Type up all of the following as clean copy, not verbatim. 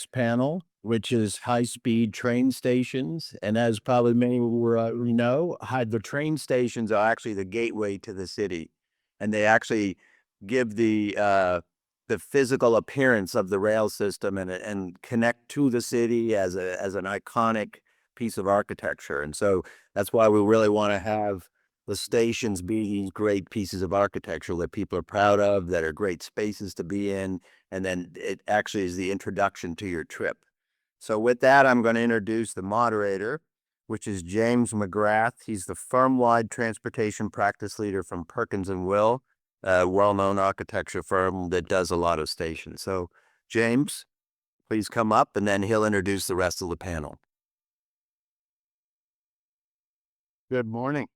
next panel, which is high-speed train stations. And as probably many we know, the train stations are actually the gateway to the city, and they actually give the physical appearance of the rail system and connect to the city as an iconic piece of architecture. And so that's why we really want to have the stations be these great pieces of architecture that people are proud of, that are great spaces to be in, and then it actually is the introduction to your trip. So with that, I'm going to introduce the moderator, which is James McGrath. He's the firm-wide transportation practice leader from Perkins and Will, a well-known architecture firm that does a lot of stations. So James, please come up, and then he'll introduce the rest of the panel. Good morning.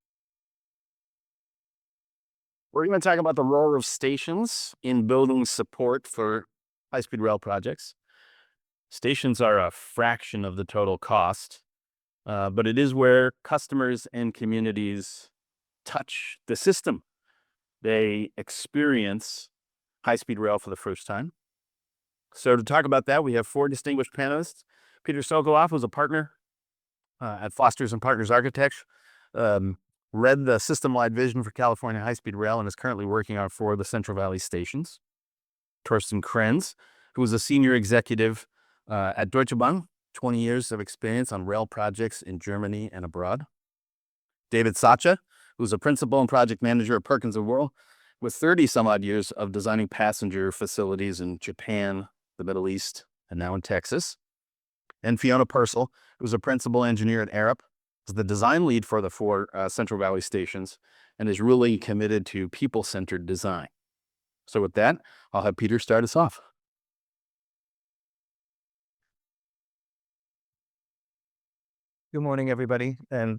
We're going to talk about the role of stations in building support for high-speed rail projects. Stations are a fraction of the total cost, but it is where customers and communities touch the system. They experience high-speed rail for the first time. So to talk about that, we have four distinguished panelists. Peter Sokoloff was a partner at Foster + Partners Architects, led the system-wide vision for California high-speed rail and is currently working on 4 of the Central Valley stations. Torsten Krenz, who was a senior executive at Deutsche Bahn, 20 years of experience on rail projects in Germany and abroad. David Sacha, who's a principal and project manager at Perkins and Will, with 30 some odd years of designing passenger facilities in Japan, the Middle East, and now in Texas. And Fiona Purcell, who's a principal engineer at Arup, is the design lead for the 4 Central Valley stations and is really committed to people-centered design. So with that, I'll have Peter start us off. Good morning, everybody, and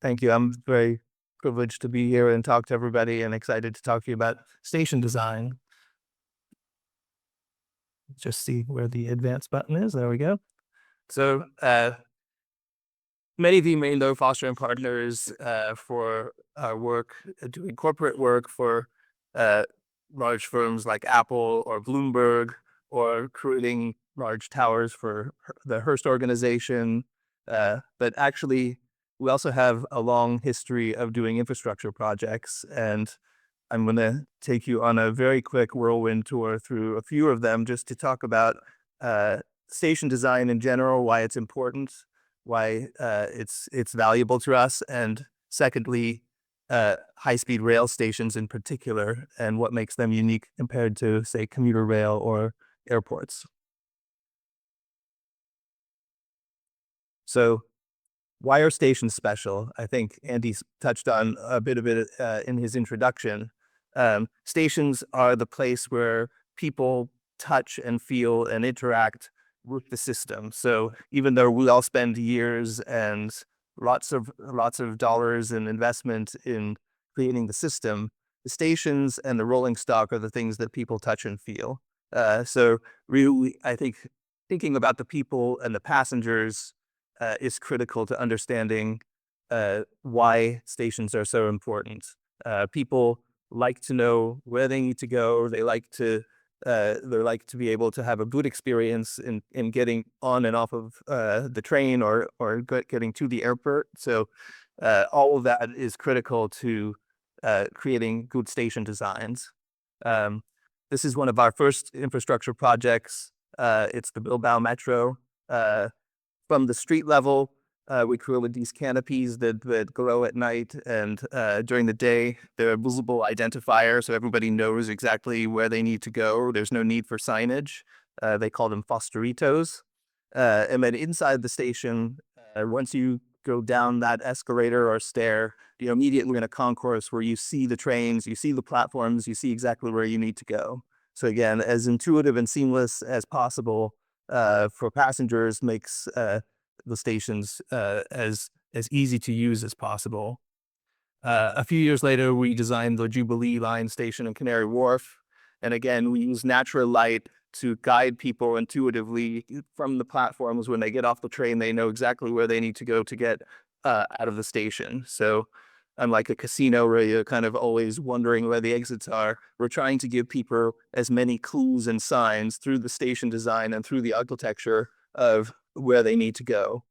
thank you. I'm very privileged to be here and talk to everybody and excited to talk to you about station design. Just see where the advance button is. There we go. So many of you may know Foster + Partners for our work, doing corporate work for large firms like Apple or Bloomberg, or creating large towers for the Hearst organization. But actually, we also have a long history of doing infrastructure projects, and I'm going to take you on a very quick whirlwind tour through a few of them just to talk about station design in general, why it's important, why it's valuable to us, and secondly, high-speed rail stations in particular, and what makes them unique compared to, say, commuter rail or airports. So why are stations special? I think Andy touched on a bit of it in his introduction. Stations are the place where people touch and feel and interact with the system. So even though we all spend years and lots of dollars in investment in creating the system, the stations and the rolling stock are the things that people touch and feel. So really, I think thinking about the people and the passengers is critical to understanding why stations are so important. People like to know where they need to go. They like to be able to have a good experience in getting on and off of the train or getting to the airport. So all of that is critical to creating good station designs. This is one of our first infrastructure projects. It's the Bilbao Metro. From the street level, we created these canopies that glow at night, and during the day, they're a visible identifier, so everybody knows exactly where they need to go. There's no need for signage. They call them Fosteritos. And then inside the station, once you go down that escalator or stair, you're immediately in a concourse where you see the trains, you see the platforms, you see exactly where you need to go. So again, as intuitive and seamless as possible for passengers, makes the stations as easy to use as possible. A few years later, we designed the Jubilee Line station in Canary Wharf. And again, we use natural light to guide people intuitively from the platforms. When they get off the train, they know exactly where they need to go to get out of the station. So unlike a casino where you're kind of always wondering where the exits are. We're trying to give people as many clues and signs through the station design and through the architecture of where they need to go.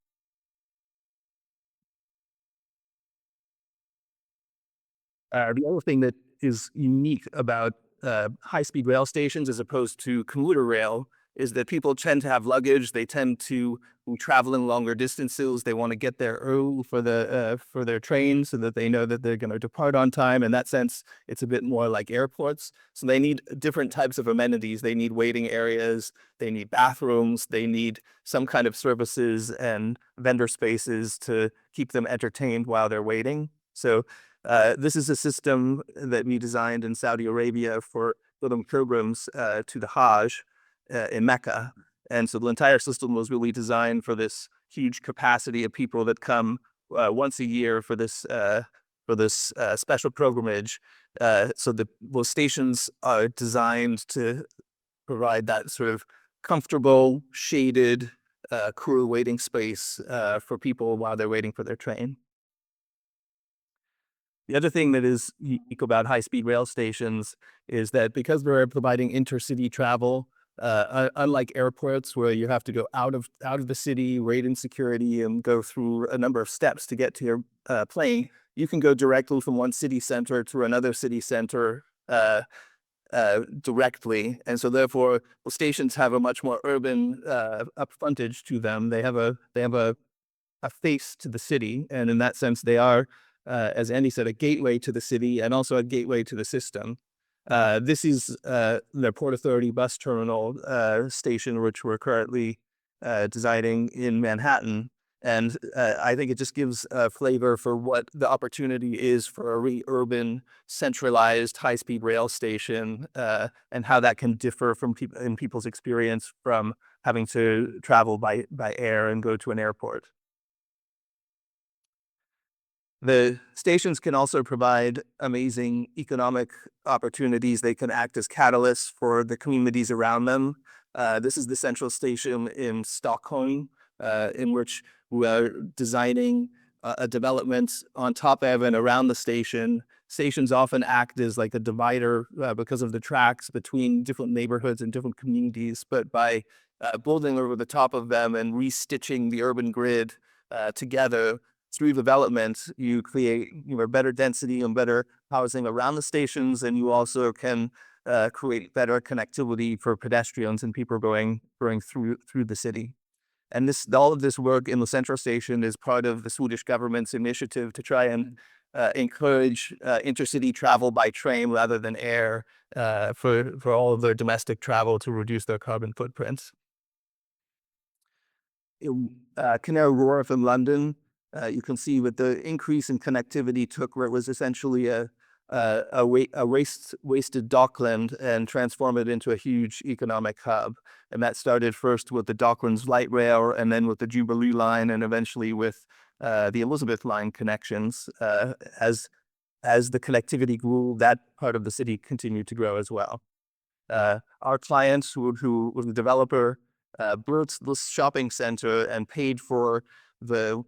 The other thing that is unique about high-speed rail stations as opposed to commuter rail is that people tend to have luggage. They tend to be traveling longer distances. They want to get there early for their train so that they know that they're going to depart on time. In that sense, it's a bit more like airports. So they need different types of amenities. They need waiting areas. They need bathrooms. They need some kind of services and vendor spaces to keep them entertained while they're waiting. So this is a system that we designed in Saudi Arabia for little pilgrims to the Hajj in Mecca. And so the entire system was really designed for this huge capacity of people that come once a year for this special pilgrimage. So those stations are designed to provide that sort of comfortable, shaded, cool waiting space for people while they're waiting for their train. The other thing that is unique about high-speed rail stations is that because we're providing intercity travel, unlike airports where you have to go out of the city, wait in security, and go through a number of steps to get to your plane, you can go directly from one city center to another city center directly. And so therefore, the stations have a much more urban upfrontage to them. They have a face to the city, and in that sense, they are, as Andy said, a gateway to the city and also a gateway to the system. This is the Port Authority bus terminal station, which we're currently designing in Manhattan. And I think it just gives a flavor for what the opportunity is for a really urban, centralized, high-speed rail station, and how that can differ from people's experience from having to travel by air and go to an airport. The stations can also provide amazing economic opportunities. They can act as catalysts for the communities around them. This is the central station in Stockholm, in which we are designing a development on top of and around the station. Stations often act as like a divider because of the tracks between different neighborhoods and different communities. But by building over the top of them and restitching the urban grid together, through development, you create better density and better housing around the stations, and you also can create better connectivity for pedestrians and people going through the city. And all of this work in the central station is part of the Swedish government's initiative to try and encourage intercity travel by train rather than air for all of their domestic travel to reduce their carbon footprints. In Canary Wharf in London, you can see with the increase in connectivity took where it was essentially a wasted dockland and transformed it into a huge economic hub. And that started first with the Docklands Light Rail, and then with the Jubilee Line, and eventually with the Elizabeth Line connections. As the connectivity grew, that part of the city continued to grow as well. Our clients, who was the developer, built this shopping center and paid for the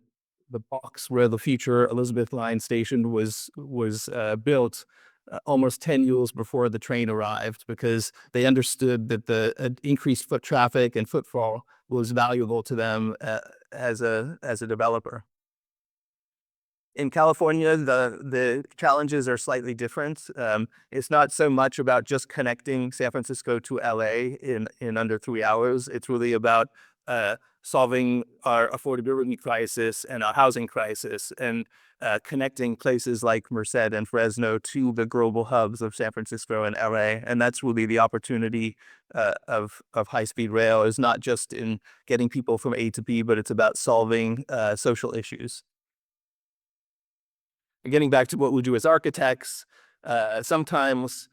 box where the future Elizabeth Line station was built almost 10 years before the train arrived, because they understood that the increased foot traffic and footfall was valuable to them as a developer. In California, the challenges are slightly different. It's not so much about just connecting San Francisco to LA in under 3 hours. It's really about solving our affordability crisis and our housing crisis, and connecting places like Merced and Fresno to the global hubs of San Francisco and LA. And that's really the opportunity of high-speed rail, is not just in getting people from A to B, but it's about solving social issues. And getting back to what we do as architects, sometimes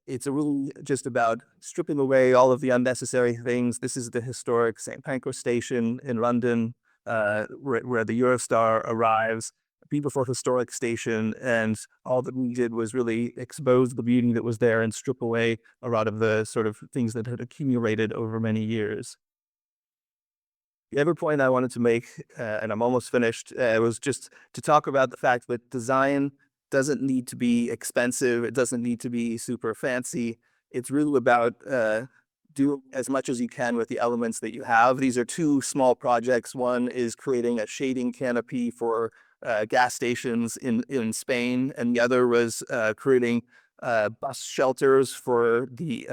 it's really just about stripping away all of the unnecessary things. This is the historic St. Pancras station in London, where the Eurostar arrives, a beautiful historic station, and all that we did was really expose the beauty that was there and strip away a lot of the sort of things that had accumulated over many years. The other point I wanted to make, and I'm almost finished, was just to talk about the fact that design doesn't need to be expensive. It doesn't need to be super fancy. It's really about do as much as you can with the elements that you have. These are two small projects. One is creating a shading canopy for gas stations in Spain, and the other was creating bus shelters for the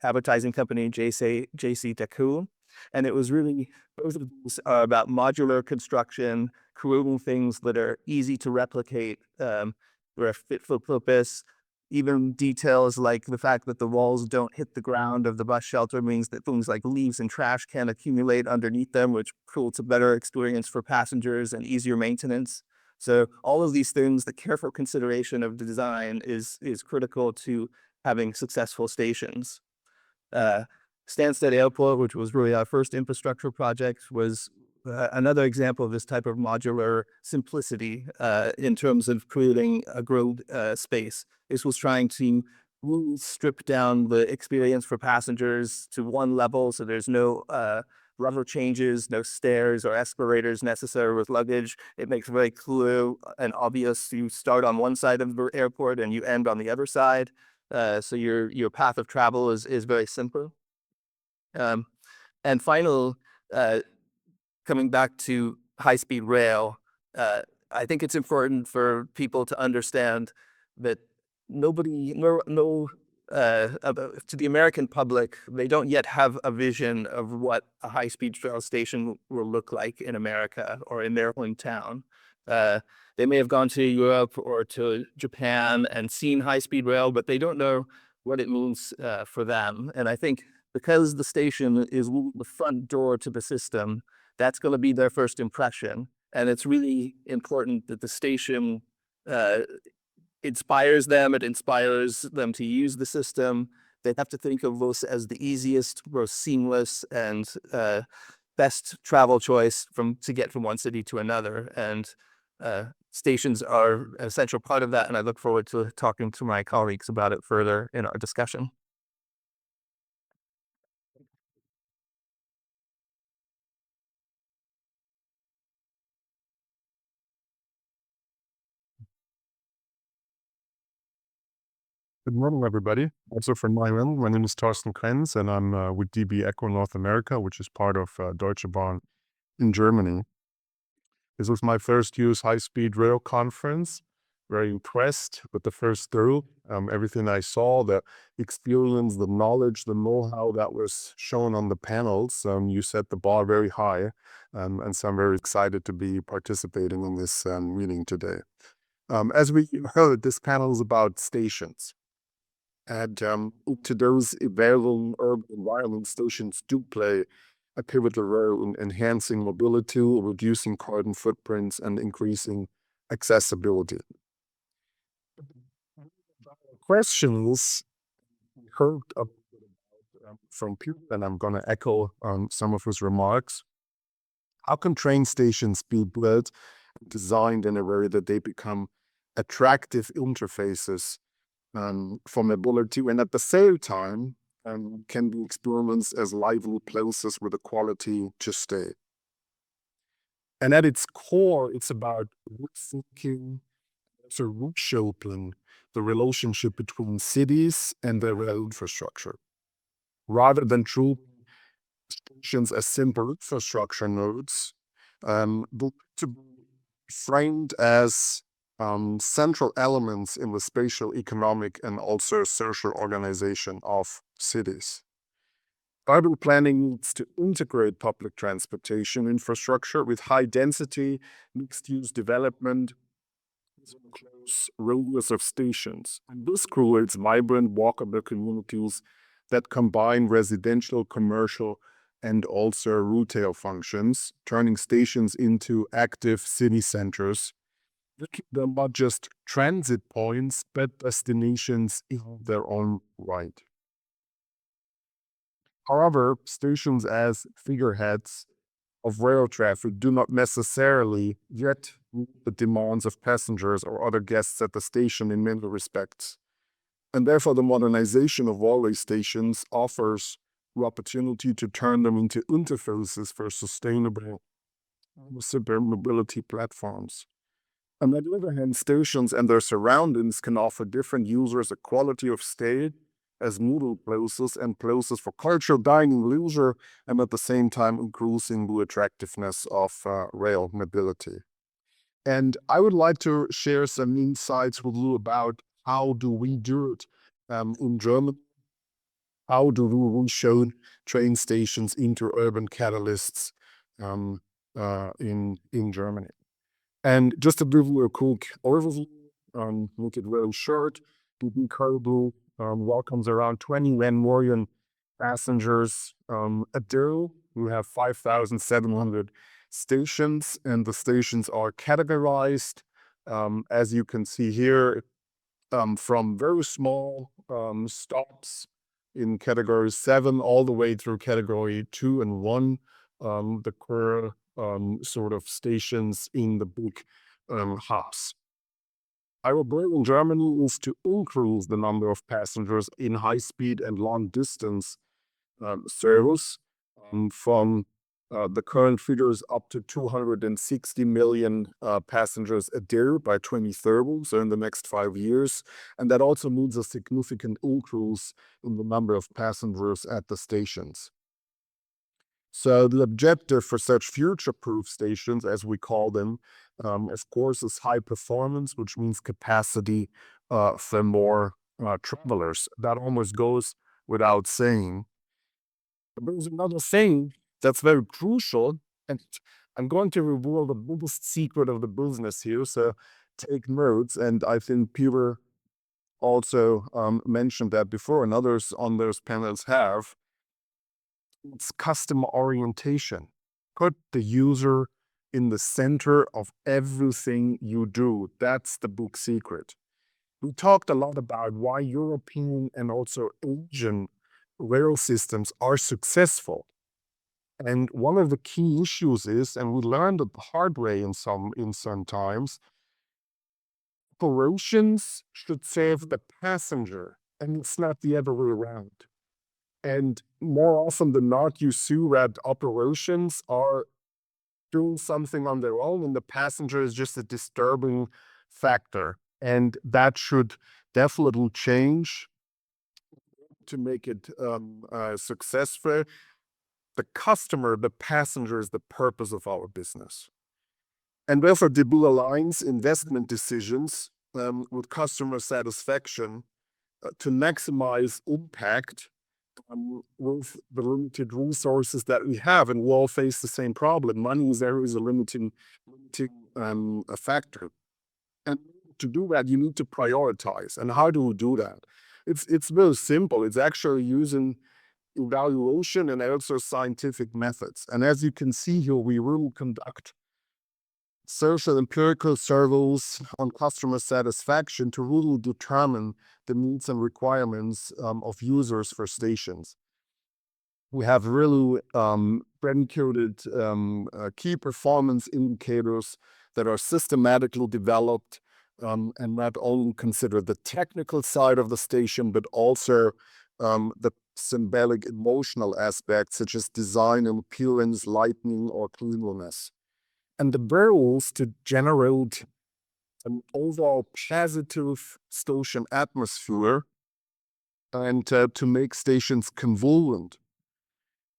advertising company JC Deco. And it was really, both of these are about modular construction, creating things that are easy to replicate, that are fit for purpose. Even details like the fact that the walls don't hit the ground of the bus shelter means that things like leaves and trash can accumulate underneath them, which creates a better experience for passengers and easier maintenance. So all of these things, the careful consideration of the design is critical to having successful stations. Stansted Airport, which was really our first infrastructure project, was another example of this type of modular simplicity in terms of creating a grilled space. This was trying to really strip down the experience for passengers to one level, so there's no rubber changes, no stairs or escalators necessary with luggage. It makes it very clear and obvious you start on one side of the airport and you end on the other side. So your path of travel is very simple. And final, coming back to high-speed rail, I think it's important for people to understand that to the American public, they don't yet have a vision of what a high-speed rail station will look like in America or in their hometown. They may have gone to Europe or to Japan and seen high-speed rail, but they don't know what it means for them. And I think because the station is the front door to the system, that's going to be their first impression. And it's really important that the station inspires them. It inspires them to use the system. They have to think of this as the easiest, most seamless, and best travel choice to get from one city to another. And stations are an essential part of that. And I look forward to talking to my colleagues about it further in our discussion. Good morning, everybody. Also from my end, my name is Thorsten Krenz, and I'm with DB Echo North America, which is part of Deutsche Bahn in Germany. This was my first US high-speed rail conference. Very impressed with the first through. Everything I saw, the experience, the knowledge, the know-how that was shown on the panels, you set the bar very high. And so I'm very excited to be participating in this meeting today. As we heard, this panel is about stations. And to those available urban environment, stations do play a pivotal role in enhancing mobility, reducing carbon footprints, and increasing accessibility. Questions we heard from Peter, and I'm going to echo some of his remarks. How can train stations be built and designed in a way that they become attractive interfaces for mobility, and at the same time can be experienced as lively places with a quality to stay? And at its core, it's about rethinking, so reshaping the relationship between cities and their rail infrastructure, rather than treating stations as simple infrastructure nodes, but to be framed as central elements in the spatial, economic, and also social organization of cities. Urban planning needs to integrate public transportation infrastructure with high-density, mixed-use development within a close radius of stations. And this creates vibrant, walkable communities that combine residential, commercial, and also retail functions, turning stations into active city centers. They're not just transit points, but destinations in their own right. However, stations as figureheads of rail traffic do not necessarily yet meet the demands of passengers or other guests at the station in many respects. And therefore, the modernization of railway stations offers the opportunity to turn them into interfaces for sustainable suburban mobility platforms. On the other hand, stations and their surroundings can offer different users a quality of stay as noodle places and places for cultural dining, leisure, and at the same time increasing the attractiveness of rail mobility. And I would like to share some insights with you about how do we do it in Germany. How do we show train stations into urban catalysts in Germany? And just to give you a quick overview, make it very short, DB Cargo welcomes around 21 million passengers a day. We have 5,700 stations, and the stations are categorized, as you can see here, from very small stops in category 7 all the way through category 2 and 1, the core sort of stations in the big hubs. Our goal in Germany is to increase the number of passengers in high speed and long distance service from the current figures up to 260 million passengers a day by 2030, so in the next 5 years. And that also means a significant increase in the number of passengers at the stations. So the objective for such future-proof stations, as we call them, of course, is high performance, which means capacity for more travelers. That almost goes without saying. But there's another thing that's very crucial, and I'm going to reveal the biggest secret of the business here, so take notes. And I think Peter also mentioned that before, and others on those panels have. It's customer orientation. Put the user in the center of everything you do. That's the big secret. We talked a lot about why European and also Asian rail systems are successful. And one of the key issues is, and we learned it the hard way in some times, operations should serve the passenger, and it's not the other way around. And more often than not, you see that operations are doing something on their own, and the passenger is just a disturbing factor. And that should definitely change to make it successful. The customer, the passenger, is the purpose of our business. And therefore, DB aligns investment decisions with customer satisfaction to maximize impact with the limited resources that we have. And we all face the same problem. Money is always a limiting factor. And to do that, you need to prioritize. And how do we do that? It's very simple. It's actually using evaluation and also scientific methods. And as you can see here, we will conduct social empirical surveys on customer satisfaction to really determine the needs and requirements of users for stations. We have really brand-coded key performance indicators that are systematically developed and not only consider the technical side of the station, but also the symbolic emotional aspects such as design and appearance, lighting, or cleanliness. And the goal is to generate an overall positive station atmosphere and to make stations convenient.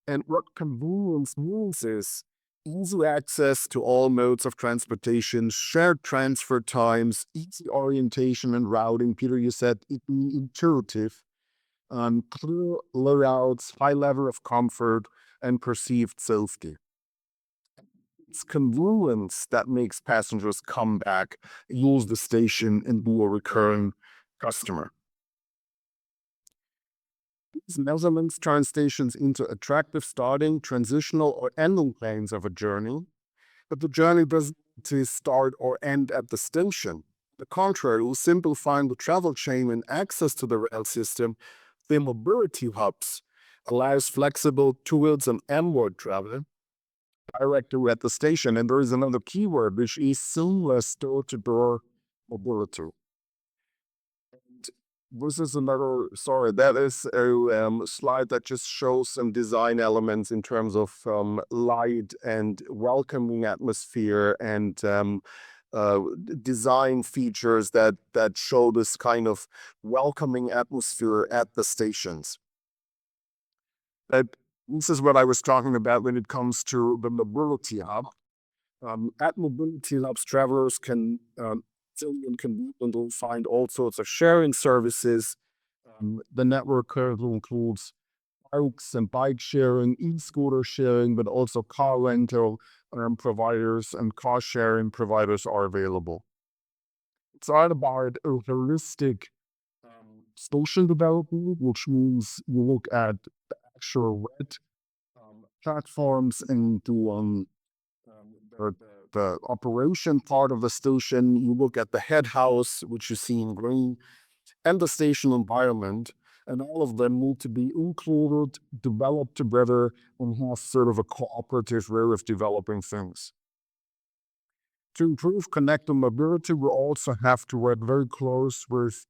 And what convenience means is easy access to all modes of transportation, shared transfer times, easy orientation and routing. Peter, you said it be intuitive, clear layouts, high level of comfort, and perceived safety. It's convenience that makes passengers come back, use the station, and be a recurring customer. These measurements turn stations into attractive starting, transitional, or ending planes of a journey, but the journey doesn't need to start or end at the station. The contrary, will simplifying the travel chain and access to the rail system. The mobility hubs allows flexible towards and onward travel directly at the station. And there is another keyword, which is seamless door-to-door mobility. this is another, sorry, that is a slide that just shows some design elements in terms of light and welcoming atmosphere and design features that show this kind of welcoming atmosphere at the stations. This is what I was talking about when it comes to the mobility hub. At mobility hubs, travelers can and find all sorts of sharing services. The network currently includes bikes and bike sharing, e-scooter sharing, but also car rental providers and car sharing providers are available. It's all about a holistic social development, which means you look at the actual red platforms and do the operation part of the station. You look at the head house, which you see in green, and the station environment, and all of them need to be included, developed together, and have sort of a cooperative way of developing things. To improve connected mobility, we also have to work very close with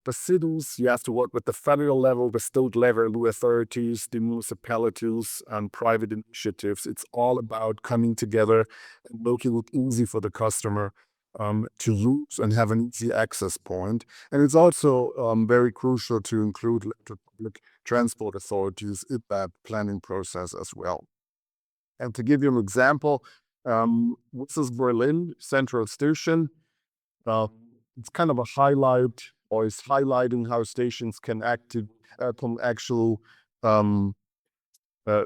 the cities. You have to work with the federal level, the state level authorities, the municipalities, and private initiatives. It's all about coming together and making it easy for the customer to use and have an easy access point. And it's also very crucial to include public transport authorities in that planning process as well. And to give you an example, this is Berlin Central Station. It's kind of a highlight, or it's highlighting how stations can actually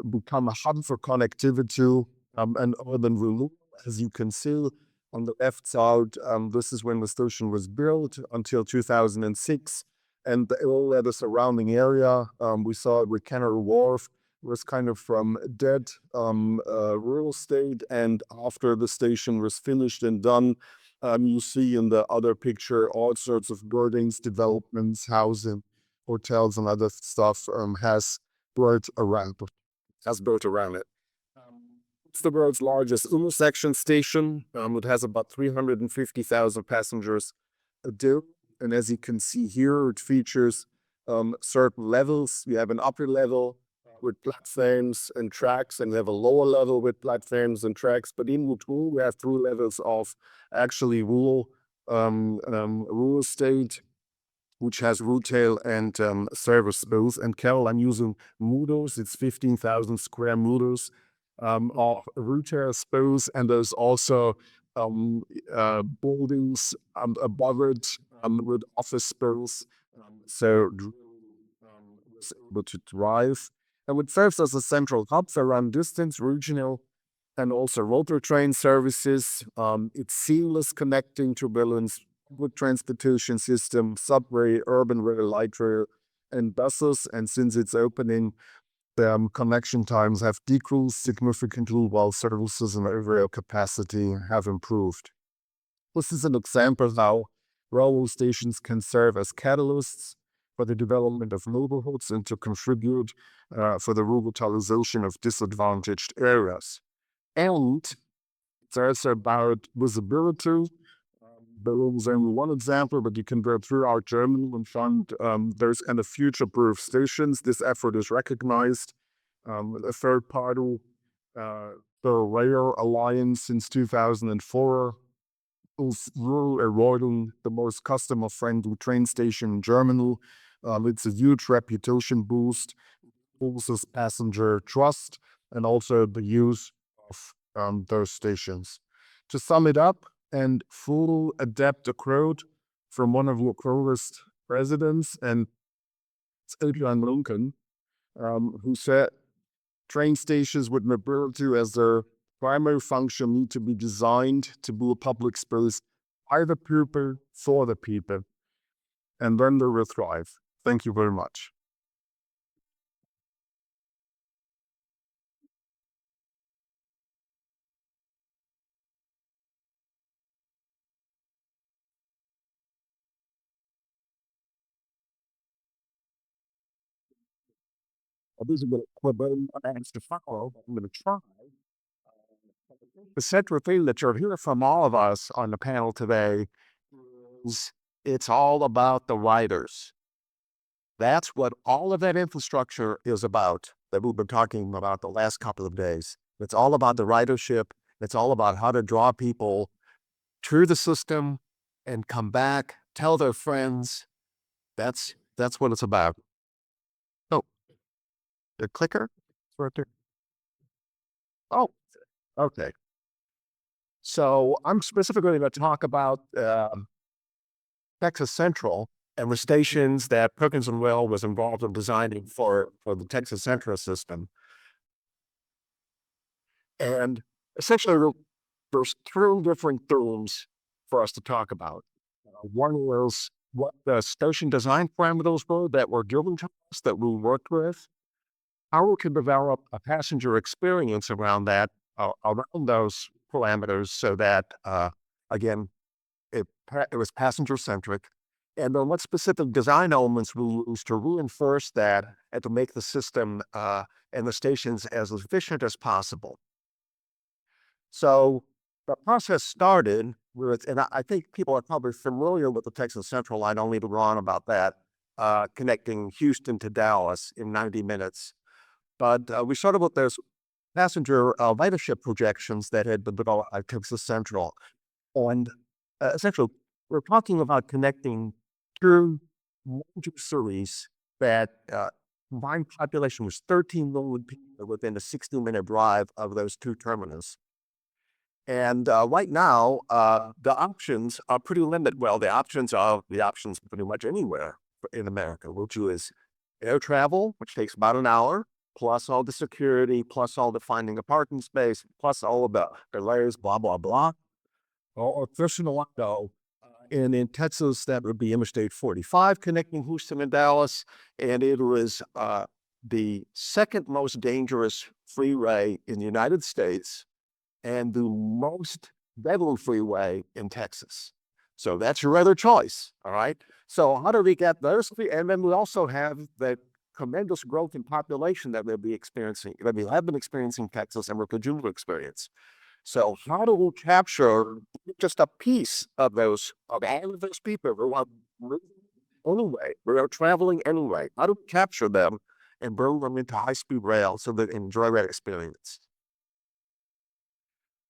become a hub for connectivity and urban renewal. As you can see on the left side, this is when the station was built until 2006, and all the surrounding area. We saw it with Canary Wharf was kind of from dead real estate, and after the station was finished and done, you see in the other picture all sorts of buildings, developments, housing, hotels, and other stuff has built around it. It's the world's largest intersection station. It has about 350,000 passengers a day, and as you can see here, it features certain levels. You have an upper level with platforms and tracks, and we have a lower level with platforms and tracks. But in between, we have 3 levels of actually real estate, which has retail and service both. And Carol, I'm using meters. It's 15,000 square meters of retail space, and there's also buildings above it with office space. So was able to drive. And it serves as a central hub for run distance, regional, and also rotor train services. It's seamless connecting to Berlin's public transportation system, subway, urban rail, light rail, and buses. And since its opening, the connection times have decreased significantly while services and overall capacity have improved. This is an example of how railway stations can serve as catalysts for the development of neighborhoods and to contribute for the revitalization of disadvantaged areas. And it's also about visibility. There is only one example, but you can go throughout Germany and find there's kind of future-proof stations. This effort is recognized. A third party, the Rail Alliance since 2004, is really awarding the most customer-friendly train station in Germany. It's a huge reputation boost, boosts passenger trust, and also the use of those stations. To sum it up, and fully adapt a quote from one of your closest presidents, and it's Abraham Lincoln, who said, "Train stations with mobility as their primary function need to be designed to be a public space by the people, for the people, and then they will thrive." Thank you very much. This is a bit to follow. I'm going to try. The central thing that you'll hear from all of us on the panel today is It's all about the riders. That's what all of that infrastructure is about that we've been talking about the last couple of days. It's all about the ridership. It's all about how to draw people through the system and come back, tell their friends. That's what it's about. Oh, the clicker right there. Oh, okay. So I'm specifically going to talk about Texas Central and the stations that Perkins and Will was involved in designing for the Texas Central system. And essentially, there's three different themes for us to talk about. One was what the station design parameters were that were given to us that we worked with, how we could develop a passenger experience around that, around those parameters so that, again, it was passenger centric. And then what specific design elements we used to reinforce that and to make the system and the stations as efficient as possible. So the process started with, and I think people are probably familiar with the Texas Central line, only to run about that, connecting Houston to Dallas in 90 minutes. But we started with those passenger ridership projections that had been developed at Texas Central. And essentially, we're talking about connecting two major cities that combined population was 13 million people within a 60-minute drive of those two terminus. And right now, the options are pretty limited. Well, the options are the options pretty much anywhere in America, which is air travel, which takes about an hour, plus all the security, plus all the finding a parking space, plus all of the layers, blah, blah, blah. Or personal window. And in Texas, that would be Interstate 45 connecting Houston and Dallas. And it was the second most dangerous freeway in the United States and the most deadly freeway in Texas. So that's your other choice, all right? So how do we get those? And then we also have the tremendous growth in population that we'll be experiencing, that we have been experiencing in Texas and we're continuing to experience. So how do we capture just a piece of those, of all of those people who are moving anyway, who are traveling anyway? How do we capture them and bring them into high-speed rail so they enjoy that experience?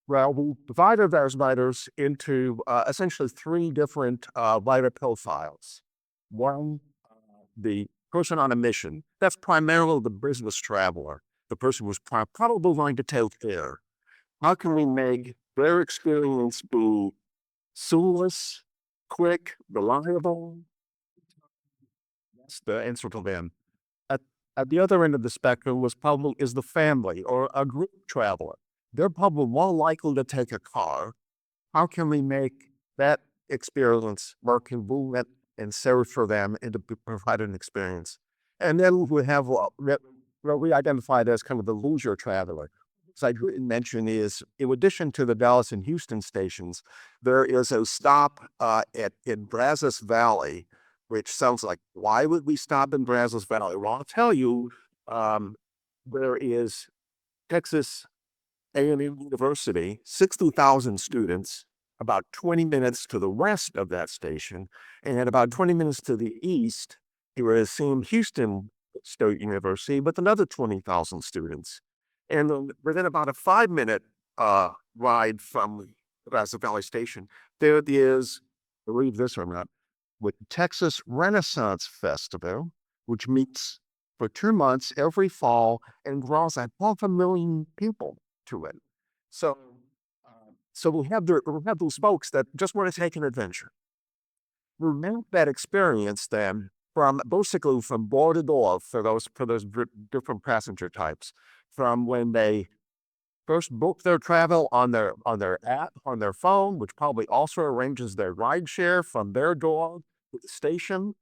Well, we divided those riders into essentially three different rider profiles. One, the person on a mission. That's primarily the business traveler, the person who's probably going to take care. How can we make their experience be seamless, quick, reliable? That's the answer to them. At the other end of the spectrum is the family or a group traveler. They're probably more likely to take a car. How can we make that experience more convenient and safe for them and to provide an experience? And then we have what we identified as kind of the leisure traveler. As I didn't mention is, in addition to the Dallas and Houston stations, there is a stop in Brazos Valley, which sounds like, why would we stop in Brazos Valley? Well, I'll tell you, there is Texas A&M University, 60,000 students, about 20 minutes to the west of that station, and about 20 minutes to the east, you are seeing Houston State University with another 20,000 students. And within about a 5-minute ride from Brazos Valley Station, there is, believe this or not, with Texas Renaissance Festival, which meets for 2 months every fall and draws 500,000 people to it. So we have those folks that just want to take an adventure. We map that experience then from basically from door to door for those different passenger types, from when they first book their travel on their app, on their phone, which probably also arranges their ride share from their door to the station.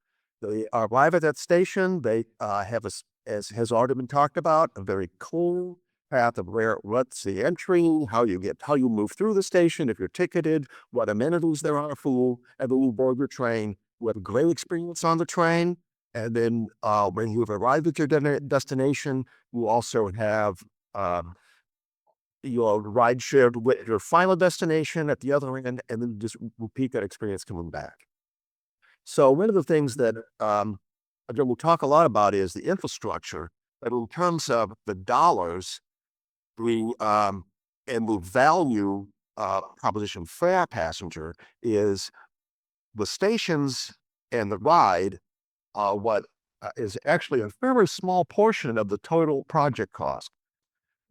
They arrive at that station. They have, as has already been talked about, a very cool path of what's the entry, how you move through the station, if you're ticketed, what amenities there are for, and then you board your train. We have a great experience on the train. And then when you've arrived at your destination, you also have your ride shared with your final destination at the other end, and then just repeat that experience coming back. So one of the things that again, we'll talk a lot about is the infrastructure, but in terms of the dollars, we and the value proposition for our passenger is the stations and the ride are what is actually a very small portion of the total project cost,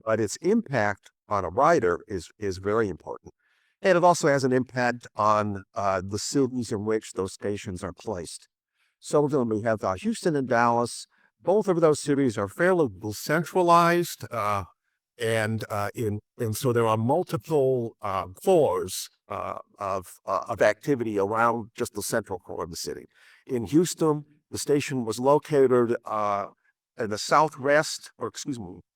but its impact on a rider is very important. And it also has an impact on the cities in which those stations are placed. So then we have Houston and Dallas. Both of those cities are fairly centralized, and so there are multiple floors of activity around just the central core of the city. In Houston, the station was located in the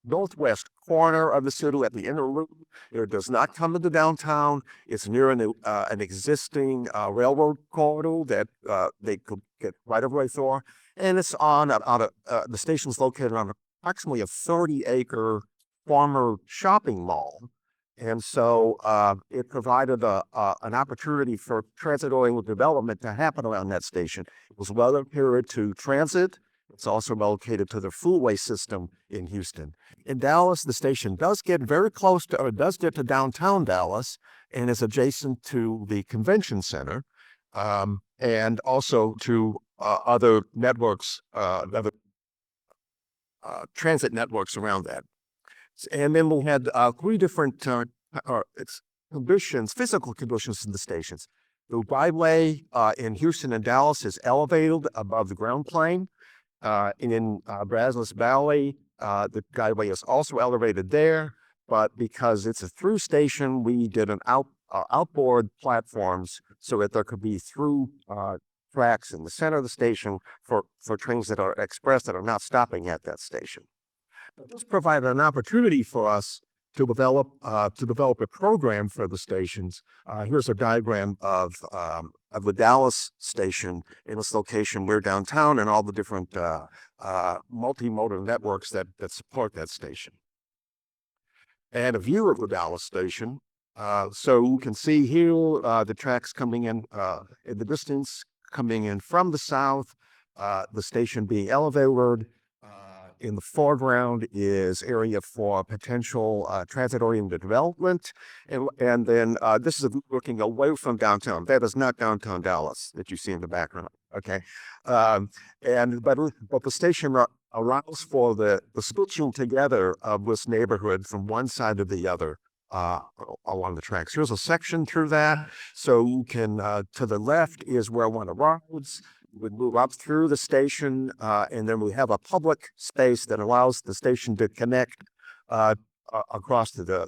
northwest corner of the city at the inner loop. It does not come into downtown. It's near an existing railroad corridor that they could get right of way for. And it's the station's located on approximately a 30-acre former shopping mall. And so it provided an opportunity for transit-oriented development to happen around that station. It was well located to transit. It's also located to the thruway system in Houston. In Dallas, the station does get very close to, or does get to downtown Dallas, and is adjacent to the convention center, and also to other networks, other transit networks around that. And then we had three different physical conditions in the stations. The byway in Houston and Dallas is elevated above the ground plane. In Brazos Valley, the guideway is also elevated there, but because it's a through station, we did an outboard platforms so that there could be through tracks in the center of the station for trains that are express that are not stopping at that station. This provided an opportunity for us to develop a program for the stations. Here's a diagram of the Dallas station in its location. We're downtown and all the different multimodal networks that support that station. And a view of the Dallas station. So you can see here the tracks coming in the distance, coming in from the south, the station being elevated. In the foreground is area for potential transit-oriented development. And then this is looking away from downtown. That is not downtown Dallas that you see in the background, okay? But the station allows for the stitching together of this neighborhood from one side to the other along the tracks. Here's a section through that. So you can, to the left is where one arrives. We move up through the station, and then we have a public space that allows the station to connect across to the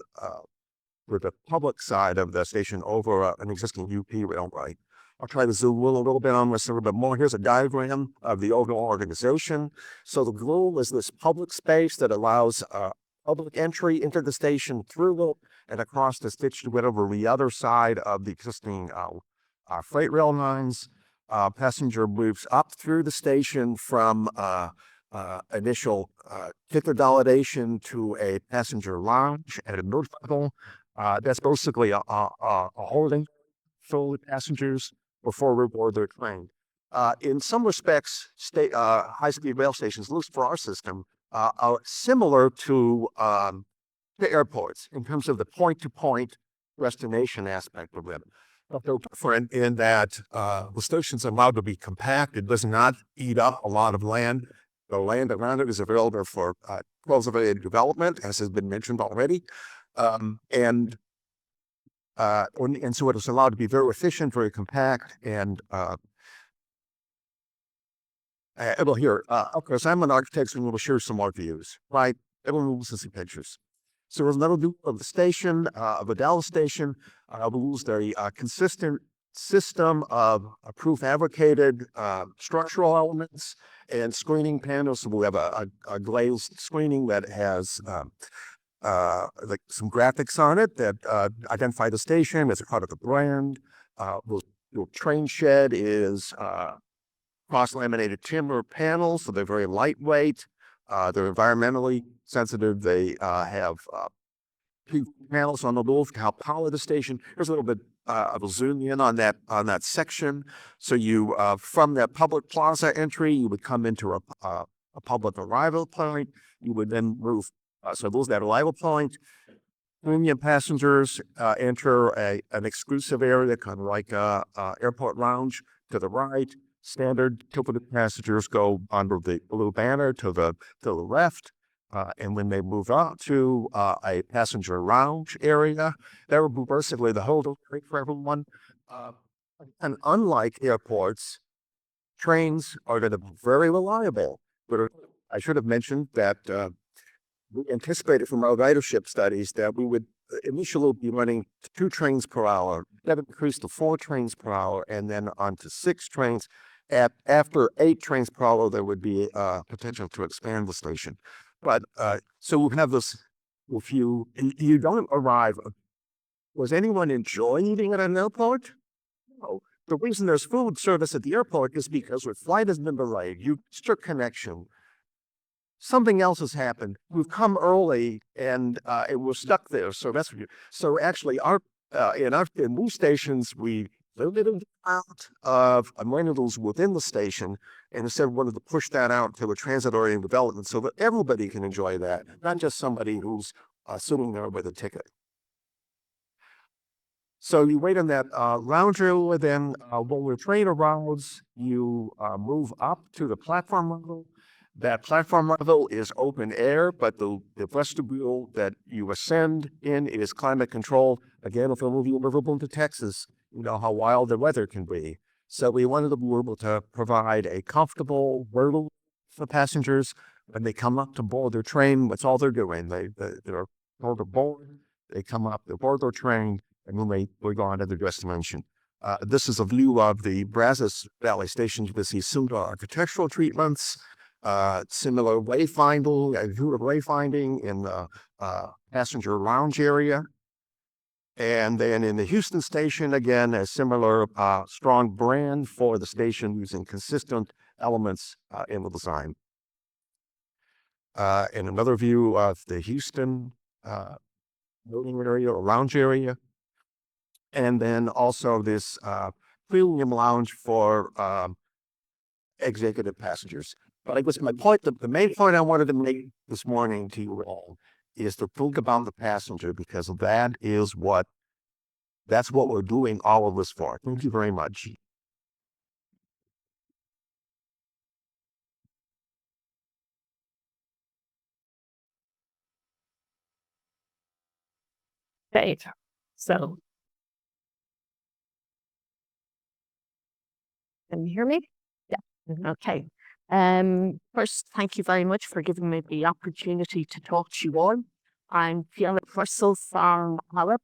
public side of the station over an existing UP railway. I'll try to zoom in a little bit on this a little bit more. Here's a diagram of the overall organization. So the goal is this public space that allows public entry into the station through it and across the stitched over the other side of the existing freight rail lines. Passenger moves up through the station from initial ticket validation to a passenger lounge at a mid level. That's basically a holding for passengers before we board their train. In some respects, high-speed rail stations, at least for our system, are similar to airports in terms of the point-to-point destination aspect of them. But they're different in that the stations are allowed to be compact. It does not eat up a lot of land. The land around it is available for cultivated development, as has been mentioned already. And so it is allowed to be very efficient, very compact, and here, of course, I'm an architect, so I'm going to share some more views, right? Everyone wants to see pictures. So there's another view of the station, of the Dallas station. We use a consistent system of prefabricated structural elements and screening panels. So we have a glazed screening that has like some graphics on it that identify the station as a part of the brand. The train shed is cross-laminated timber panels, so they're very lightweight. They're environmentally sensitive. They have two panels on the roof to help power the station. Here's a little bit of a zoom in on that section. So you from that public plaza entry, you would come into a public arrival point. You would then move. So those that arrival point. Premium passengers enter an exclusive area, kind of like a airport lounge to the right. Standard ticketed passengers go under the blue banner to the left. And when they move out to a passenger lounge area, that will be basically the whole area for everyone. And unlike airports, trains are going to be very reliable. But I should have mentioned that we anticipated from our ridership studies that we would initially be running 2 trains per hour. That increased to 4 trains per hour, and then on to 6 trains. After 8 trains per hour, there would be potential to expand the station. But so we'll have this. If you don't arrive, was anyone enjoying eating at an airport? No. The reason there's food service at the airport is because your flight has been delayed. You missed your connection. Something else has happened. We've come early and we're stuck there. So that's what so actually in these stations, we limited out of amenities within the station, and instead wanted to push that out to a transit-oriented development so that everybody can enjoy that, not just somebody who's sitting there with a ticket. So you wait in that lounge area, then when the train arrives, you move up to the platform level. That platform level is open air, but the vestibule that you ascend in is climate controlled. Again, if you've ever been to Texas, you know how wild the weather can be. So we wanted to be able to provide a comfortable room for passengers when they come up to board their train. That's all they're doing. They're told to board, they come up, they board their train, and then they go on to their destination. This is a view of the Brazos Valley Station. You can see similar architectural treatments. Similar wayfinding in the passenger lounge area. And then in the Houston station, again, a similar strong brand for the station using consistent elements in the design. And another view of the Houston loading area or lounge area. And then also this premium lounge for executive passengers. But I guess my point, the main point I wanted to make this morning to you all is to think about the passenger, because that's what we're doing all of this for. Thank you very much. Great. So, can you hear me? Yeah. Okay. First, thank you very much for giving me the opportunity to talk to you all. I'm Fiona Purcell from Gallup,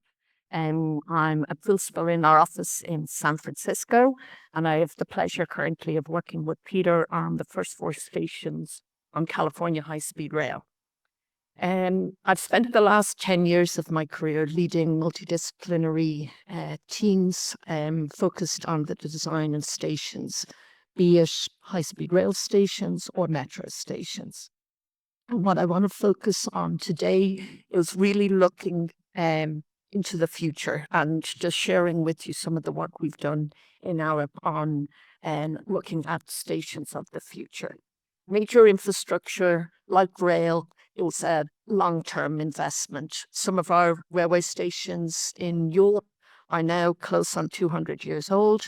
and I'm a principal in our office in San Francisco, and I have the pleasure currently of working with Peter on the first 4 stations on California High-Speed Rail. I've spent the last 10 years of my career leading multidisciplinary teams focused on the design of stations, be it high-speed rail stations or metro stations. And what I want to focus on today is really looking into the future and just sharing with you some of the work we've done in Arup on looking at stations of the future. Major infrastructure like rail is a long-term investment. Some of our railway stations in Europe are now close on 200 years old.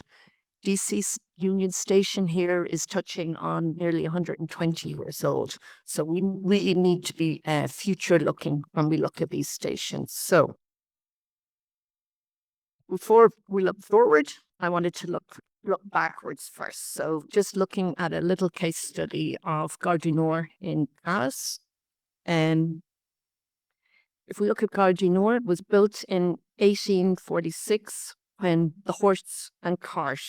DC Union Station here is touching on nearly 120 years old. So we really need to be future-looking when we look at these stations. So before we look forward, I wanted to look backwards first. So just looking at a little case study of Gare du Nord in Paris. And if we look at Gare du Nord, it was built in 1846 when the horse and cart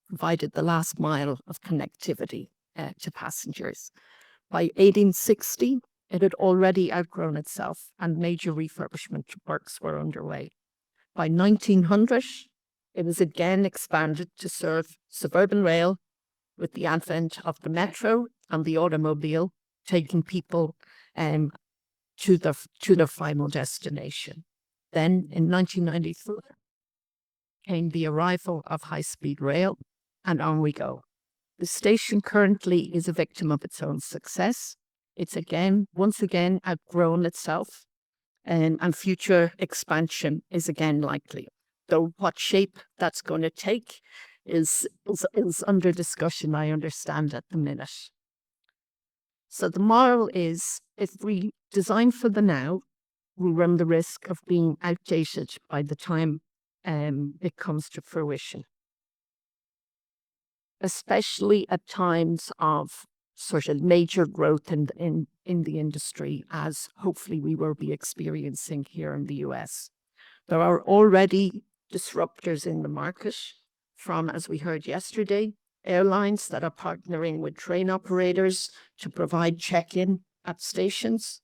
provided the last mile of connectivity to passengers. By 1860, it had already outgrown itself and major refurbishment works were underway. By 1900, it was again expanded to serve suburban rail with the advent of the metro and the automobile, taking people to their final destination. Then in 1994 came the arrival of high-speed rail, and on we go. The station currently is a victim of its own success. It's once again outgrown itself, and future expansion is again likely. Though what shape that's going to take is under discussion, I understand, at the minute. So the moral is, if we design for the now, we run the risk of being outdated by the time it comes to fruition, especially at times of sort of major growth in the industry, as hopefully we will be experiencing here in the US. There are already disruptors in the market, from, as we heard yesterday, airlines that are partnering with train operators to provide check-in at stations,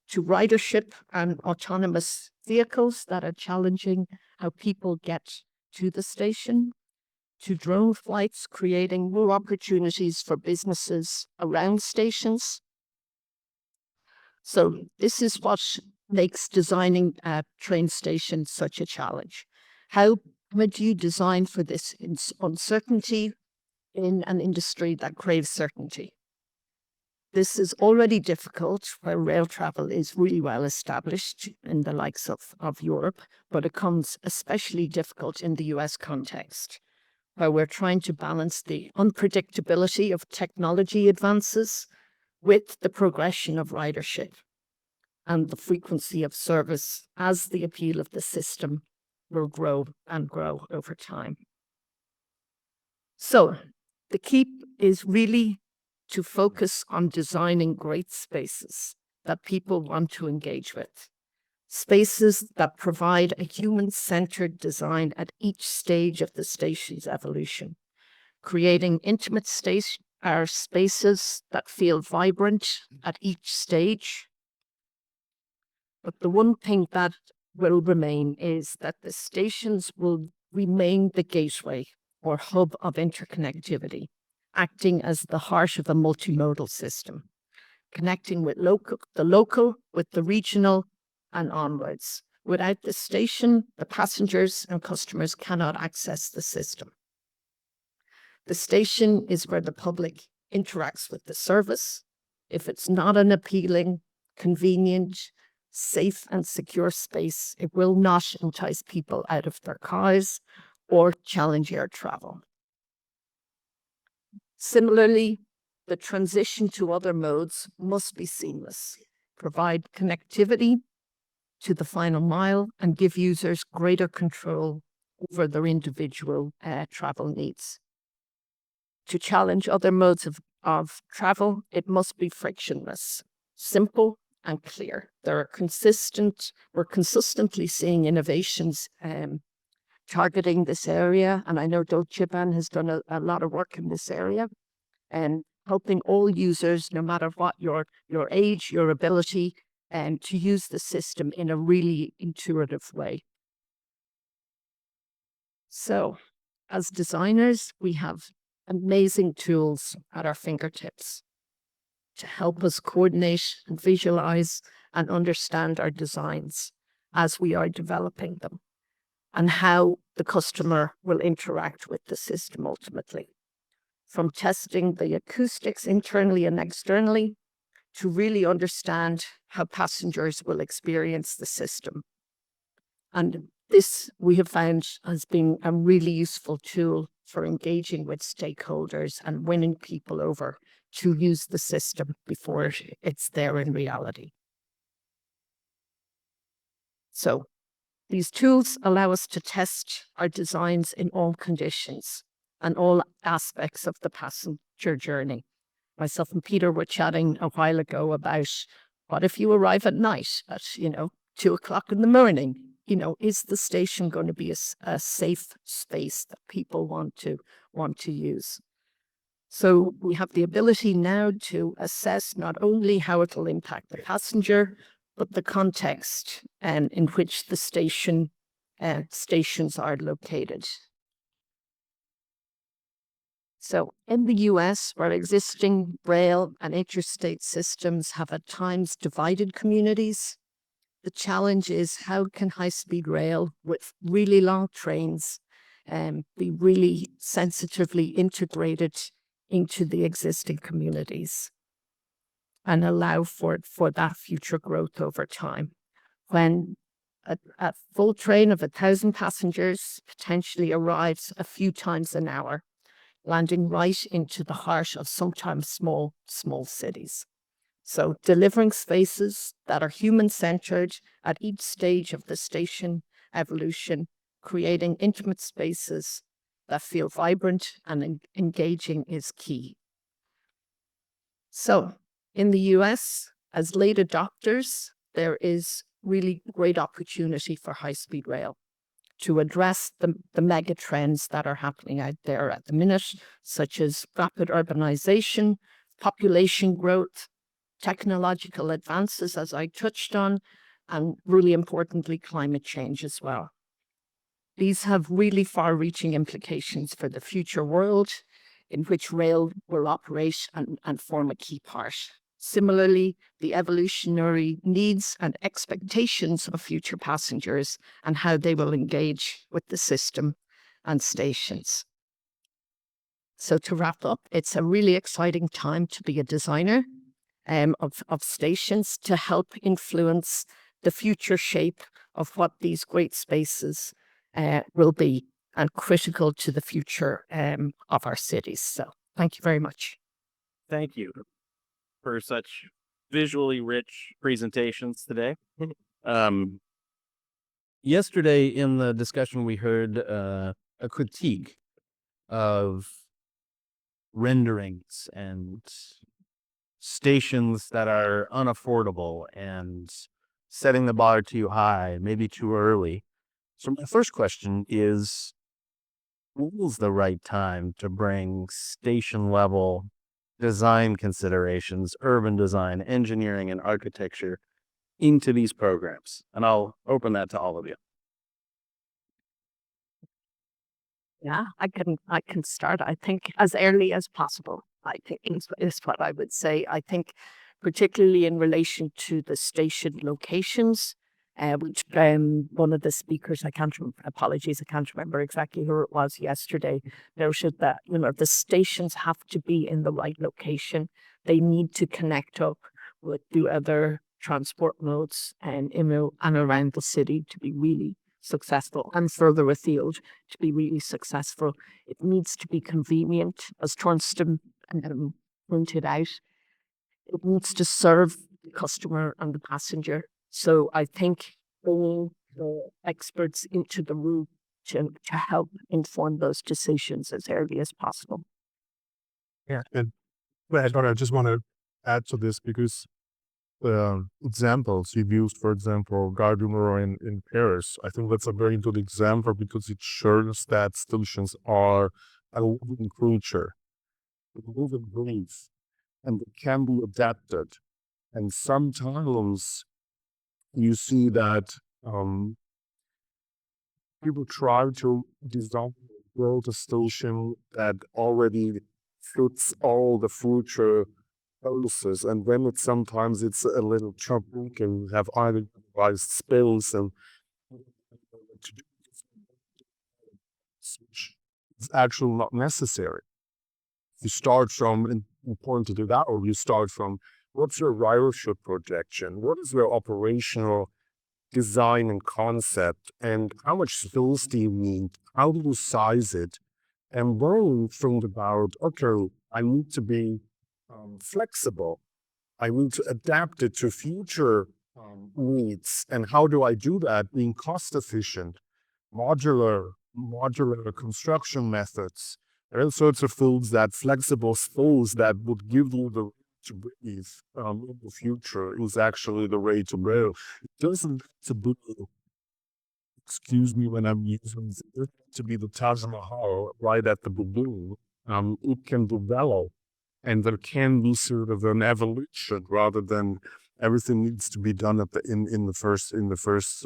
to ridership and autonomous vehicles that are challenging how people get to the station, to drone flights creating new opportunities for businesses around stations. So this is what makes designing a train station such a challenge. How would you design for this uncertainty in an industry that craves certainty? This is already difficult where rail travel is really well established in the likes of Europe, but it becomes especially difficult in the US context, where we're trying to balance the unpredictability of technology advances with the progression of ridership and the frequency of service as the appeal of the system will grow and grow over time. So the key is really to focus on designing great spaces that people want to engage with. Spaces that provide a human-centered design at each stage of the station's evolution, creating intimate spaces that feel vibrant at each stage. But the one thing that will remain is that the stations will remain the gateway or hub of interconnectivity, acting as the heart of a multimodal system, connecting with the local with the regional and onwards. Without the station, the passengers and customers cannot access the system. The station is where the public interacts with the service. If it's not an appealing, convenient, safe and secure space, it will not entice people out of their cars or challenge air travel. Similarly, the transition to other modes must be seamless, provide connectivity to the final mile, and give users greater control over their individual travel needs. To challenge other modes of travel, it must be frictionless, simple, and clear. We're consistently seeing innovations targeting this area, and I know Deutsche Bahn has done a lot of work in this area, and helping all users, no matter what your age, your ability, to use the system in a really intuitive way. So, as designers, we have amazing tools at our fingertips to help us coordinate and visualize and understand our designs as we are developing them, and how the customer will interact with the system ultimately. From testing the acoustics internally and externally, to really understand how passengers will experience the system. And this we have found has been a really useful tool for engaging with stakeholders and winning people over to use the system before it's there in reality. So these tools allow us to test our designs in all conditions and all aspects of the passenger journey. Myself and Peter were chatting a while ago about what if you arrive at night at, 2 o'clock in the morning? Is the station going to be a safe space that people want to use? So we have the ability now to assess not only how it will impact the passenger, but the context in which the stations are located. So in the US, where existing rail and interstate systems have at times divided communities, the challenge is how can high-speed rail with really long trains be really sensitively integrated into the existing communities and allow for that future growth over time. When a full train of 1,000 passengers potentially arrives a few times an hour, landing right into the heart of sometimes small cities. So delivering spaces that are human-centered at each stage of the station evolution, creating intimate spaces that feel vibrant and engaging is key. So in the US, as late adopters, there is really great opportunity for high-speed rail to address the mega trends that are happening out there at the minute, such as rapid urbanization, population growth, technological advances, as I touched on, and really importantly, climate change as well. These have really far-reaching implications for the future world in which rail will operate and form a key part. Similarly, the evolutionary needs and expectations of future passengers and how they will engage with the system and stations. So to wrap up, it's a really exciting time to be a designer of stations to help influence the future shape of what these great spaces will be and critical to the future of our cities. So thank you very much. Thank you for such visually rich presentations today. Yesterday in the discussion, we heard a critique of renderings and stations that are unaffordable and setting the bar too high, maybe too early. So my first question is, when is the right time to bring station level design considerations, urban design, engineering, and architecture into these programs? And I'll open that to all of you. Yeah, I can start. I think as early as possible, I think is what I would say. I think particularly in relation to the station locations, which one of the speakers, apologies, I can't remember exactly who it was yesterday, noted that, the stations have to be in the right location. They need to connect up with the other transport modes and around the city to be really successful, and further afield to be really successful. It needs to be convenient, as Torsten pointed out. It needs to serve the customer and the passenger. So I think bringing the experts into the room to help inform those decisions as early as possible. Yeah, and I just want to add to this because examples you've used, for example, Gare du Nord in Paris, I think that's a very good example because it shows that stations are a living creature, a living breeze, and they can be adapted. And sometimes you see that people try to design build a station that already fits all the future pulses, and when sometimes it's a little choppy, can have unauthorized spills and which is actually not necessary. You start from, and you pointed it out, you start from what's your ridership projection? What is your operational design and concept? And how much space do you need? How do you size it? And then think about, okay, I need to be flexible. I need to adapt it to future needs. And how do I do that? Being cost efficient, modular construction methods, all sorts of fields that flexible skills that would give you the to breathe in the future is actually the way to go. It doesn't have to be, excuse me when I'm using it, to be the Taj Mahal right at the beginning. It can develop, and there can be sort of an evolution rather than everything needs to be done at in the first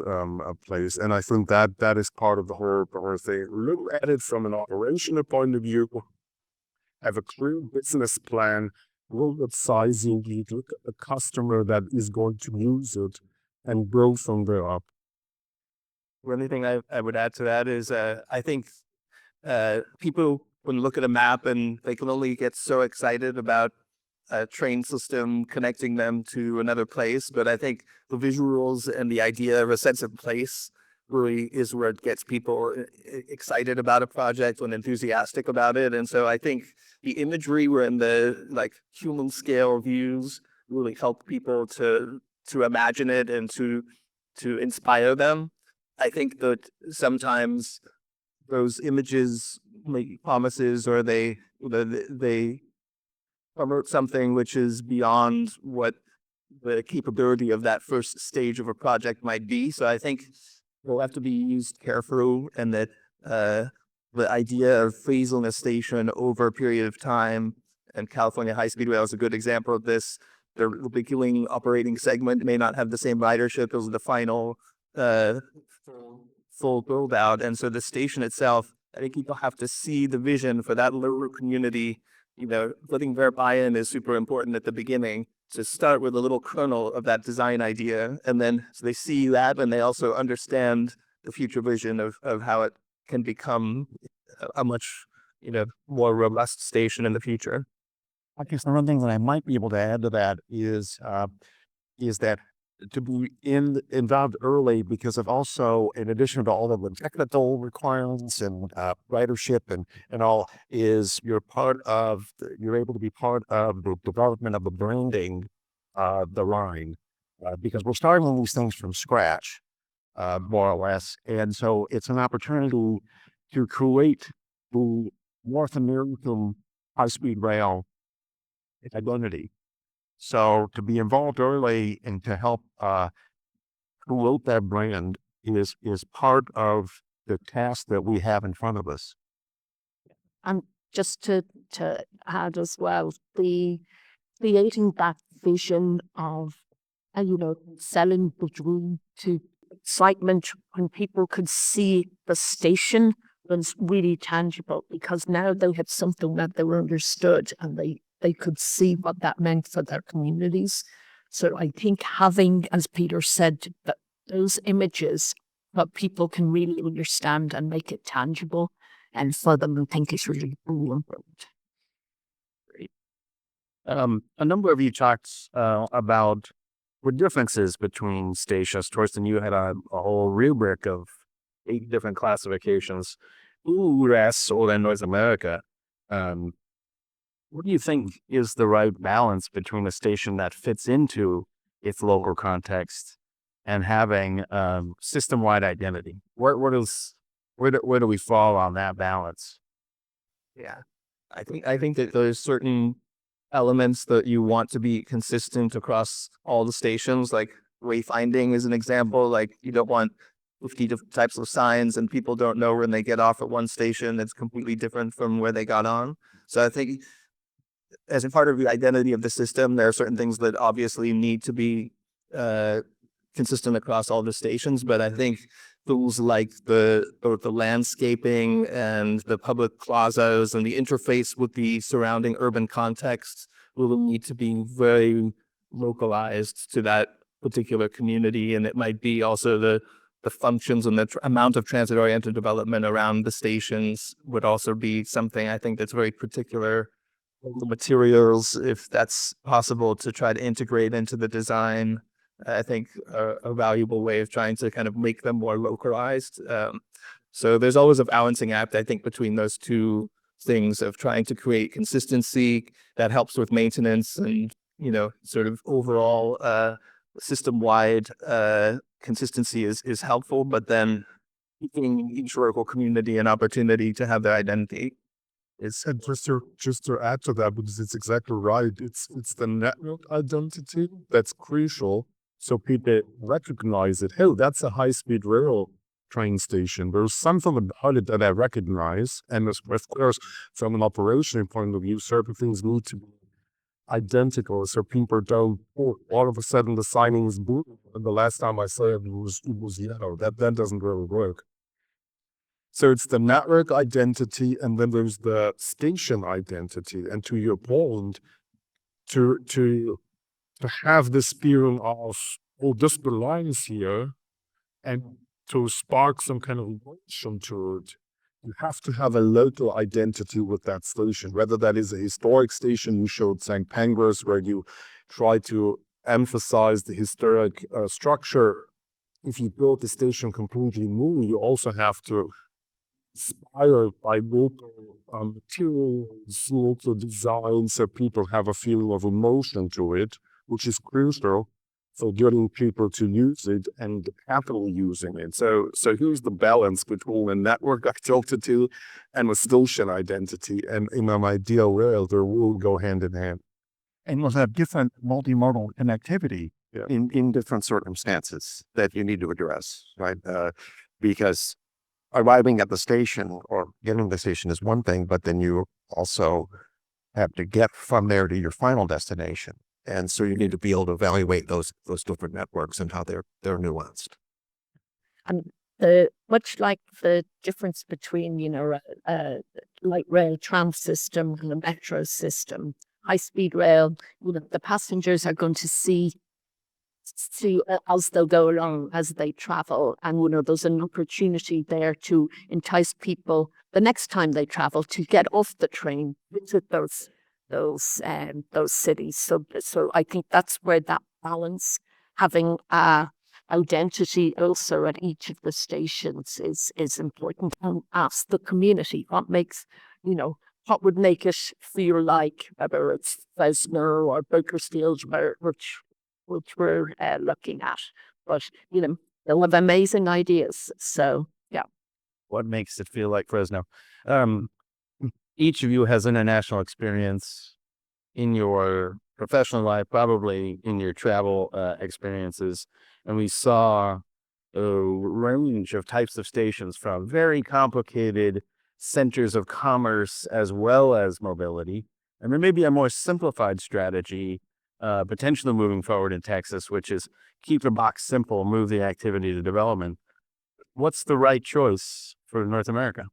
place. And I think that is part of the whole thing. Look at it from an operational point of view. Have a clear business plan. Look at sizing it. Look at the customer that is going to use it, and grow from there up. The only thing I would add to that is I think people when look at a map and they can only get so excited about a train system connecting them to another place. But I think the visuals and the idea of a sense of place really is where it gets people excited about a project and enthusiastic about it. And so I think the imagery and the like human scale views really help people to imagine it and to inspire them. I think that sometimes those images make promises or they promote something which is beyond what the capability of that first stage of a project might be. So I think will have to be used carefully, and that the idea of freezing a station over a period of time, and California High Speed Rail is a good example of this. The beginning operating segment may not have the same ridership as the final full build out. And so the station itself, I think people have to see the vision for that local community. You know, letting their buy-in is super important at the beginning, to start with a little kernel of that design idea. And then so they see that and they also understand the future vision of how it can become a much, more robust station in the future. I guess the one thing that I might be able to add to that is that to be involved early, because of also, in addition to all of the technical requirements and ridership and all, is you're able to be part of the development of the branding, the line, because we're starting these things from scratch, more or less, and so it's an opportunity to create the North American high-speed rail identity. So to be involved early and to help promote that brand is part of the task that we have in front of us. And just to add as well, the creating that vision of, selling the dream to excitement when people could see the station was really tangible, because now they had something that they were understood and they could see what that meant for their communities. So I think having, as Peter said, that those images that people can really understand and make it tangible, and for them to think is really cool and important. Great. A number of you talked about the differences between stations. Torsten, you had a whole rubric of 8 different classifications. U.S. or in North America. What do you think is the right balance between a station that fits into its local context and having system-wide identity? Where do we fall on that balance? Yeah, I think that there's certain elements that you want to be consistent across all the stations. Like wayfinding is an example. Like you don't want 50 different types of signs and people don't know when they get off at one station. It's completely different from where they got on. So I think as a part of the identity of the system, there are certain things that obviously need to be consistent across all the stations. But I think tools like both the landscaping and the public plazas and the interface with the surrounding urban context will need to be very localized to that particular community. And it might be also the functions and the amount of transit-oriented development around the stations would also be something I think that's very particular. The materials, if that's possible to try to integrate into the design, I think a valuable way of trying to kind of make them more localized. So there's always a balancing act, I think, between those two things of trying to create consistency that helps with maintenance and, sort of overall system-wide consistency is helpful, but then giving each local community an opportunity to have their identity. And just to add to that, because it's exactly right. It's the network identity that's crucial, so people recognize it. Hey, that's a high-speed rail train station. There's something about it that I recognize, and of course, from an operational point of view, certain things need to be identical, so people don't. Oh, all of a sudden, the signing is blue, and the last time I saw it was yellow. That doesn't really work. So it's the network identity, and then there's the station identity. And to your point, to have this feeling of oh, this belongs here, and to spark some kind of emotion to it, you have to have a local identity with that station, whether that is a historic station. You showed St. Pancras, where you try to emphasize the historic structure. If you build the station completely new, you also have to inspired by local materials, local designs, so people have a feeling of emotion to it, which is crucial for getting people to use it and happily using it. So here's the balance between a network identity and a station identity. And in an ideal world, they will go hand in hand. And we'll have different multimodal connectivity Yeah. in different circumstances that you need to address, right? Because arriving at the station or getting to the station is one thing, but then you also have to get from there to your final destination. And so you need to be able to evaluate those different networks and how they're nuanced. And much like the difference between, light rail tram system and a metro system, high speed rail, the passengers are going to see as they'll go along, as they travel. And, there's an opportunity there to entice people the next time they travel to get off the train, visit those cities. So I think that's where that balance, having a identity also at each of the stations is important. And ask the community what makes, what would make it feel like, whether it's Fresno or Bakersfield, which we're looking at. But, they'll have amazing ideas. So, yeah. What makes it feel like Fresno? Each of you has international experience in your professional life, probably in your travel experiences. And we saw a range of types of stations, from very complicated centers of commerce as well as mobility. And there may be a more simplified strategy potentially moving forward in Texas, which is keep the box simple, move the activity to development. What's the right choice for North America?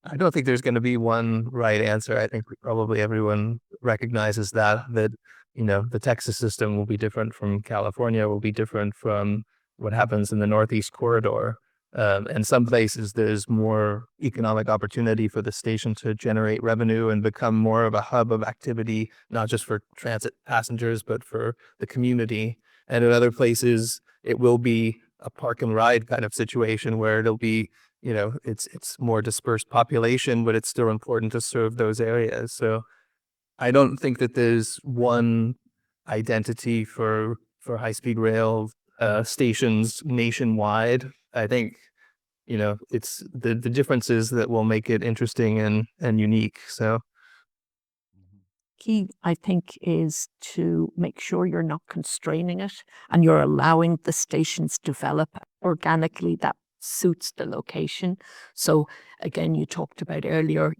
I don't think there's going to be one right answer. I think probably everyone recognizes that the Texas system will be different from California, will be different from what happens in the Northeast corridor. In some places, there's more economic opportunity for the station to generate revenue and become more of a hub of activity, not just for transit passengers, but for the community. And in other places, it will be a park and ride kind of situation where it'll be, it's more dispersed population, but it's still important to serve those areas. So I don't think that there's one identity for high-speed rail stations nationwide. I think, it's the differences that will make it interesting and unique. So Key, I think, is to make sure you're not constraining it and you're allowing the stations develop organically that suits the location. So again, you talked about earlier,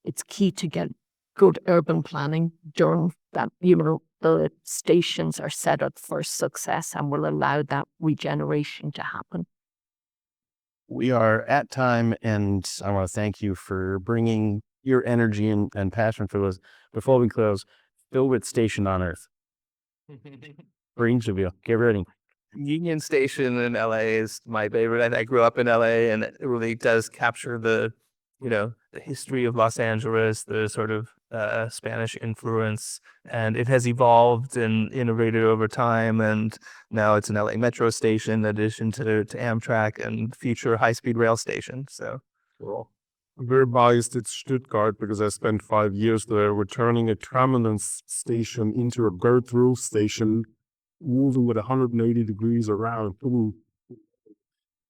it's key to get good urban planning during that, the stations are set up for success and will allow that regeneration to happen. We are at time, and I want to thank you for bringing your energy and passion for this. Before we close, favorite station on Earth? For each of you, get ready. Union Station in LA is my favorite. I grew up in LA, and it really does capture the history of Los Angeles, the sort of Spanish influence, and it has evolved and innovated over time. And now it's an LA Metro station in addition to Amtrak and future high-speed rail station. So Cool. I'm very biased. It's Stuttgart because I spent 5 years there. We're turning a terminus station into a go-through station, moving with 180 degrees around. Ooh.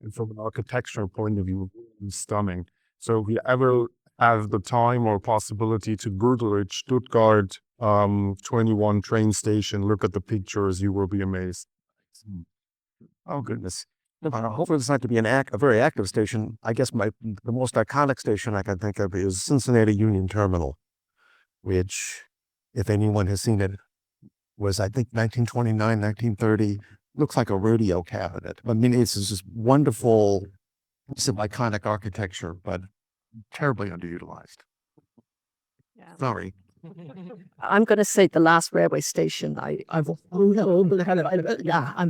And from an architectural point of view, it's stunning. So if you ever have the time or possibility to Google it, Stuttgart 21 train station, look at the pictures, you will be amazed. Oh, goodness. Hopefully it's not to be a very active station. I guess the most iconic station I can think of is Cincinnati Union Terminal, which, if anyone has seen it, was, I think, 1929, 1930. Looks like a rodeo cabinet. I mean, it's just wonderful, piece of iconic architecture, but terribly underutilized. Yeah. Sorry. I'm going to say the last railway station. I'm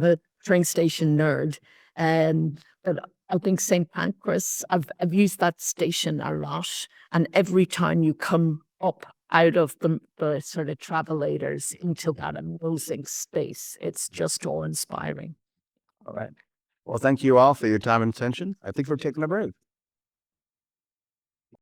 a train station nerd, but I think St. Pancras. I've used that station a lot, and every time you come up out of the sort of travelators into that amazing space, it's just awe-inspiring. All right. Well, thank you all for your time and attention. I think we're taking a break.